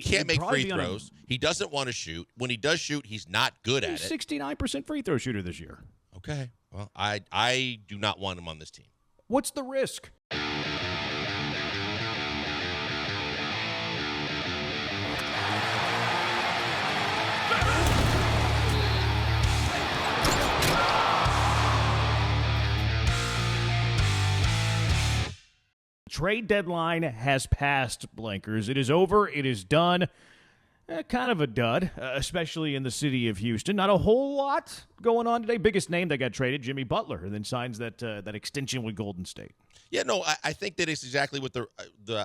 can't make free throws. He doesn't want to shoot. When he does shoot, he's not good at it. 69% free throw shooter this year. Okay. Well, I do not want him on this team. What's the risk? Trade deadline has passed, Blankers. It is over. It is done. Kind of a dud, especially in the city of Houston. Not a whole lot going on today. Biggest name that got traded, Jimmy Butler, and then signs that extension with Golden State. Yeah, no, I think that is exactly what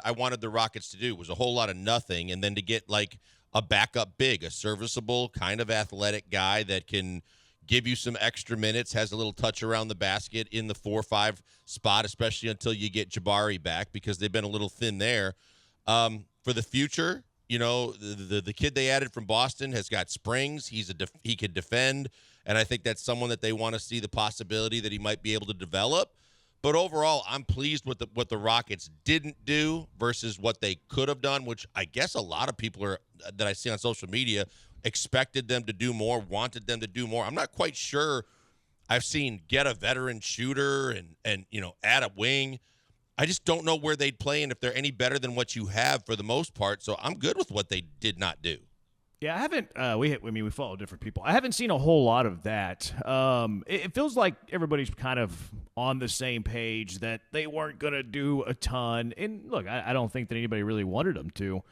I wanted the Rockets to do, was a whole lot of nothing, and then to get like a backup big, a serviceable kind of athletic guy that can give you some extra minutes, has a little touch around the basket in the 4-5 spot, especially until you get Jabari back, because they've been a little thin there. For the future, you know, the kid they added from Boston has got springs. He could defend, and I think that's someone that they want to see the possibility that he might be able to develop. But overall, I'm pleased with what the Rockets didn't do versus what they could have done, which I guess a lot of people that I see on social media expected them to do more, wanted them to do more. I'm not quite sure. I've seen get a veteran shooter and you know, add a wing. I just don't know where they'd play and if they're any better than what you have for the most part. So I'm good with what they did not do. Yeah, I haven't. We follow different people. I haven't seen a whole lot of that. It feels like everybody's kind of on the same page that they weren't going to do a ton. And look, I don't think that anybody really wanted them to.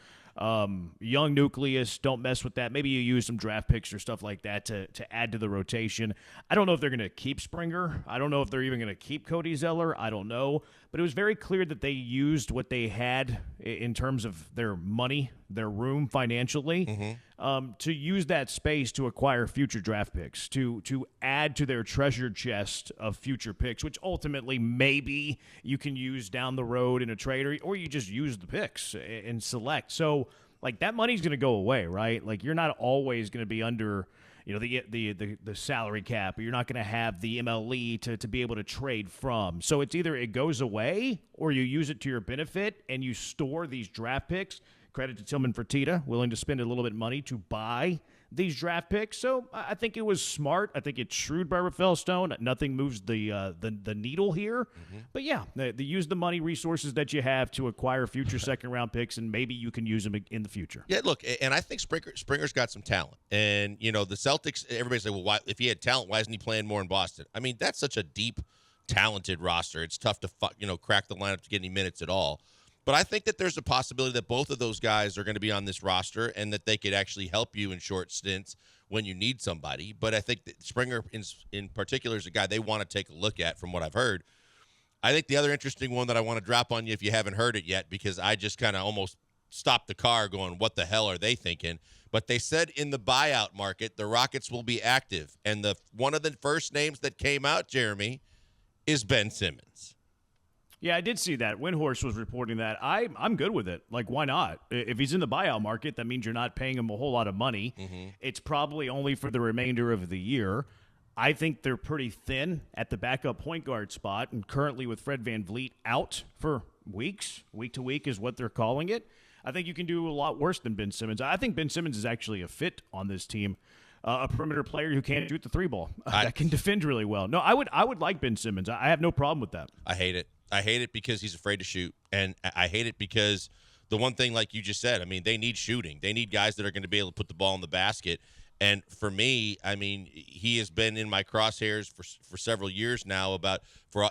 Young nucleus, don't mess with that. Maybe you use some draft picks or stuff like that to add to the rotation. I don't know if they're going to keep Springer. I don't know if they're even going to keep Cody Zeller. I don't know. But it was very clear that they used what they had in terms of their money, their room financially, to use that space to acquire future draft picks, to add to their treasure chest of future picks, which ultimately maybe you can use down the road in a trade, or you just use the picks and select. So, like, that money's going to go away, right? Like, you're not always going to be under, you know, the salary cap, or you're not going to have the MLE to be able to trade from. So it's either it goes away or you use it to your benefit and you store these draft picks. Credit to Tillman Fertitta, willing to spend a little bit of money to buy these draft picks. So I think it was smart. I think it's shrewd by Rafael Stone. Nothing moves the needle here. But yeah, they use the money resources that you have to acquire future second-round picks, and maybe you can use them in the future. Yeah, look, and I think Springer's got some talent. And, you know, the Celtics, everybody say, well, why, if he had talent, why isn't he playing more in Boston? I mean, that's such a deep, talented roster. It's tough to crack the lineup to get any minutes at all. But I think that there's a possibility that both of those guys are going to be on this roster and that they could actually help you in short stints when you need somebody. But I think that Springer in particular is a guy they want to take a look at from what I've heard. I think the other interesting one that I want to drop on you if you haven't heard it yet, because I just kind of almost stopped the car going, what the hell are they thinking? But they said in the buyout market, the Rockets will be active. And one of the first names that came out, Jeremy, is Ben Simmons. Yeah, I did see that. Windhorse was reporting that. I'm good with it. Like, why not? If he's in the buyout market, that means you're not paying him a whole lot of money. It's probably only for the remainder of the year. I think they're pretty thin at the backup point guard spot, and currently with Fred VanVleet out for weeks, week to week is what they're calling it. I think you can do a lot worse than Ben Simmons. I think Ben Simmons is actually a fit on this team. A perimeter player who can't shoot the three ball that can defend really well. No, I would like Ben Simmons. I have no problem with that. I hate it. I hate it because he's afraid to shoot, and I hate it because the one thing, like you just said, I mean, they need shooting. They need guys that are going to be able to put the ball in the basket. And for me, I mean, he has been in my crosshairs for several years now.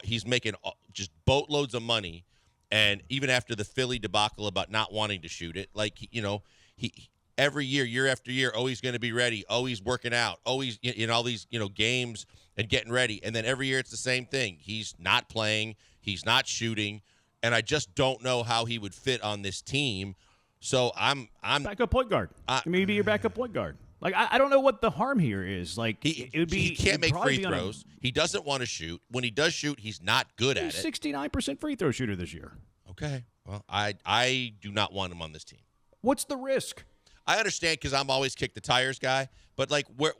He's making just boatloads of money, and even after the Philly debacle about not wanting to shoot it, like, you know, he every year after year, he's going to be ready, he's working out, he's in all these, you know, games and getting ready. And then every year it's the same thing. He's not playing, he's not shooting, and I just don't know how he would fit on this team. So I'm backup point guard. Maybe your backup point guard. Like, I don't know what the harm here is. Like, he can't make free throws. He doesn't want to shoot. When he does shoot, he's not good at it. 69% free throw shooter this year. Okay. Well, I do not want him on this team. What's the risk? I understand because I'm always kick the tires guy, but like what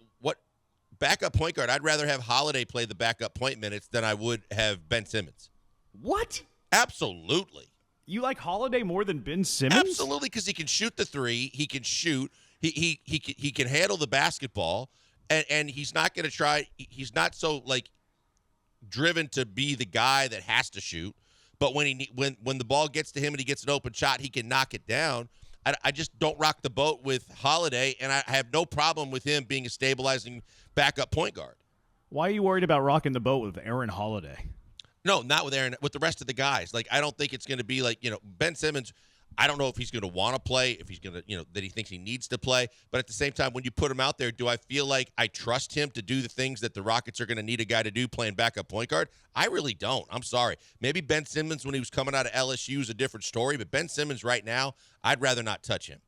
backup point guard? I'd rather have Holiday play the backup point minutes than I would have Ben Simmons. What? Absolutely. You like Holiday more than Ben Simmons? Absolutely, because he can shoot the three. He can shoot. He can handle the basketball, and he's not going to try. He's not so like driven to be the guy that has to shoot. But when the ball gets to him and he gets an open shot, he can knock it down. I just don't rock the boat with Holiday, and I have no problem with him being a stabilizing backup point guard. Why are you worried about rocking the boat with Aaron Holiday? No, not with Aaron. With the rest of the guys, like I don't think it's going to be like Ben Simmons. I don't know if he's going to want to play, if he's going to that he thinks he needs to play. But at the same time, when you put him out there, do I feel like I trust him to do the things that the Rockets are going to need a guy to do playing backup point guard? I really don't. I'm sorry. Maybe Ben Simmons when he was coming out of LSU is a different story, but Ben Simmons right now, I'd rather not touch him.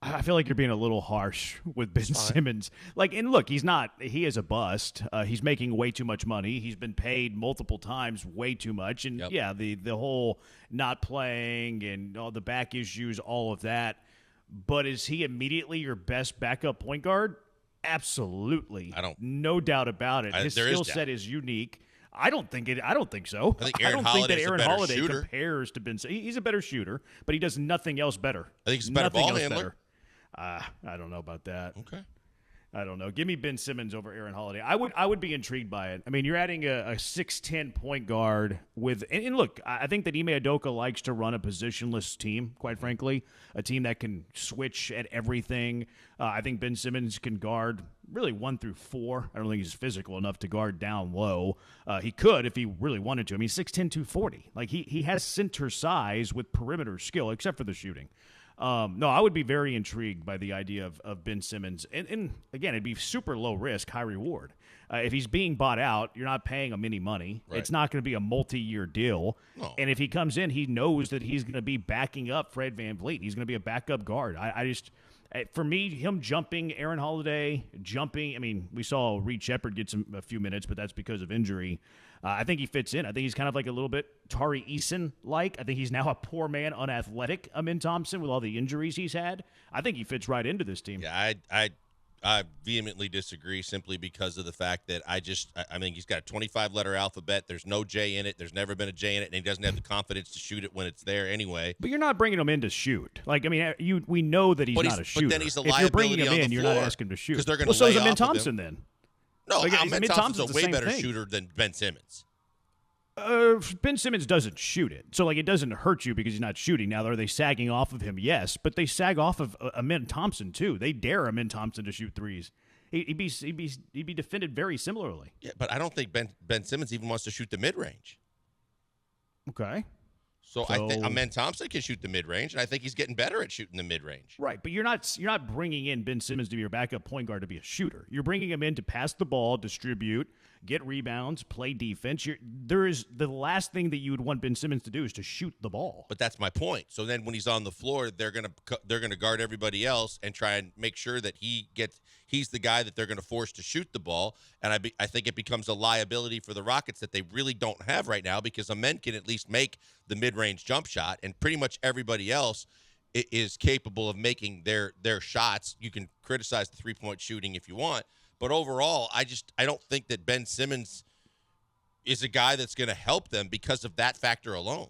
I feel like you're being a little harsh with Ben Simmons. And look, he is a bust. He's making way too much money. He's been paid multiple times way too much. And yeah, the whole not playing and all the back issues, all of that. But is he immediately your best backup point guard? Absolutely. No doubt about it. His skill set is unique. I don't think so. I think Aaron Holiday compares to Ben Simmons. He's a better shooter, but he does nothing else better. I think he's a better ball handler. I don't know about that. Okay. I don't know. Give me Ben Simmons over Aaron Holiday. I would be intrigued by it. I mean, you're adding a 6'10" point guard with – and look, I think that Ime Udoka likes to run a positionless team, quite frankly, a team that can switch at everything. I think Ben Simmons can guard really 1 through 4. I don't think he's physical enough to guard down low. He could if he really wanted to. I mean, 6'10", 240. Like, he has center size with perimeter skill, except for the shooting. No, I would be very intrigued by the idea of Ben Simmons. And again, it'd be super low risk, high reward. If he's being bought out, you're not paying him any money. Right. It's not going to be a multi-year deal. No. And if he comes in, he knows that he's going to be backing up Fred VanVleet. He's going to be a backup guard. For me, him jumping, Aaron Holiday jumping, I mean, we saw Reed Shepherd get a few minutes, but that's because of injury. I think he fits in. I think he's kind of like a little bit Tari Eason-like. I think he's now a poor man, unathletic Amin Thompson with all the injuries he's had. I think he fits right into this team. Yeah, I vehemently disagree simply because of the fact that I think he's got a 25-letter alphabet. There's no J in it. There's never been a J in it, and he doesn't have the confidence to shoot it when it's there anyway. But you're not bringing him in to shoot. Like, I mean, we know that he's not a shooter. But then he's a liability If you're bringing him on in, the you're floor not asking him to shoot. Because they're going to so is Amin Thompson then. No, Amin Thompson's a way better thing. shooter than Ben Simmons. Ben Simmons doesn't shoot it. So, it doesn't hurt you because he's not shooting. Now, are they sagging off of him? Yes. But they sag off of Amin Thompson, too. They dare Amin Thompson to shoot threes. He'd be defended very similarly. Yeah, but I don't think Ben Simmons even wants to shoot the mid-range. Okay. So I think Amin Thompson can shoot the mid-range, and I think he's getting better at shooting the mid-range. Right, but you're not bringing in Ben Simmons to be your backup point guard to be a shooter. You're bringing him in to pass the ball, distribute, get rebounds, play defense. The last thing that you would want Ben Simmons to do is to shoot the ball. But that's my point. So then when he's on the floor, they're gonna guard everybody else and try and make sure that he's the guy that they're going to force to shoot the ball. And I think it becomes a liability for the Rockets that they really don't have right now because Amin can at least make the mid-range jump shot, and pretty much everybody else is capable of making their shots. You can criticize the three-point shooting if you want, but overall, I don't think that Ben Simmons is a guy that's going to help them because of that factor alone.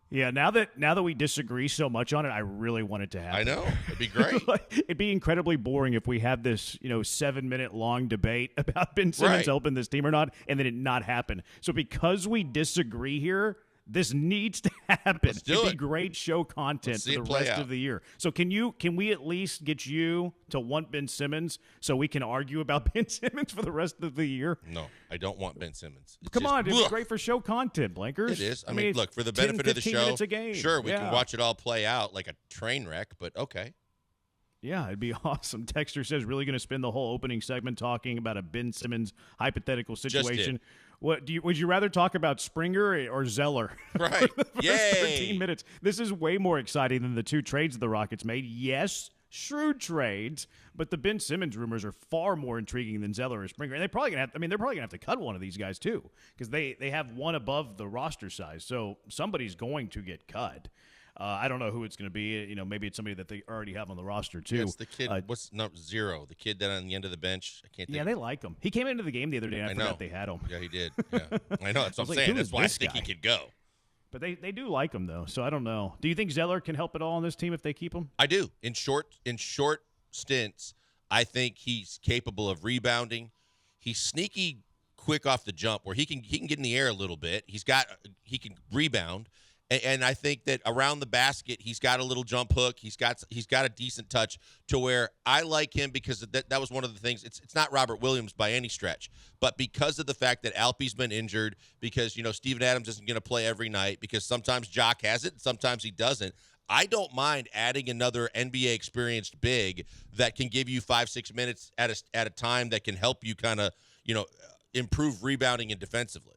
Yeah, now that we disagree so much on it, I really want it to happen. I know. It'd be great. It'd be incredibly boring if we had this, 7-minute long debate about Ben Simmons helping this team or not, and then it not happen. So because we disagree here, this needs to happen. Let's do It'd be great show content for the rest of the year. So can we at least get you to want Ben Simmons so we can argue about Ben Simmons for the rest of the year? No, I don't want Ben Simmons. Come on, it's great for show content, Blankers. It is. I mean, look, for the benefit of the show, minutes a game. Sure, we can watch it all play out like a train wreck, but okay. Yeah, it'd be awesome. Texter says, really going to spend the whole opening segment talking about a Ben Simmons hypothetical situation. Would you rather talk about Springer or Zeller? Right. Yay. 13 minutes. This is way more exciting than the two trades the Rockets made. Yes, shrewd trades, but the Ben Simmons rumors are far more intriguing than Zeller or Springer. And they're probably going to have to cut one of these guys too, because they have one above the roster size. So somebody's going to get cut. I don't know who it's going to be. Maybe it's somebody that they already have on the roster too. It's the kid. What's number 0? The kid that on the end of the bench. I can't think. Yeah, they like him. He came into the game the other day, and I forgot they had him. Yeah, he did. Yeah, I know. That's what I'm saying. That's why I think he could go. But they do like him, though, so I don't know. Do you think Zeller can help at all on this team if they keep him? I do. In short stints, I think he's capable of rebounding. He's sneaky quick off the jump where he can get in the air a little bit. He can rebound. And I think that around the basket, he's got a little jump hook. He's got a decent touch to where I like him because that was one of the things. It's not Robert Williams by any stretch, but because of the fact that Alpy's been injured, because Steven Adams isn't going to play every night, because sometimes Jock has it, and sometimes he doesn't. I don't mind adding another NBA experienced big that can give you 5-6 minutes at a time that can help you kind of improve rebounding and defensively.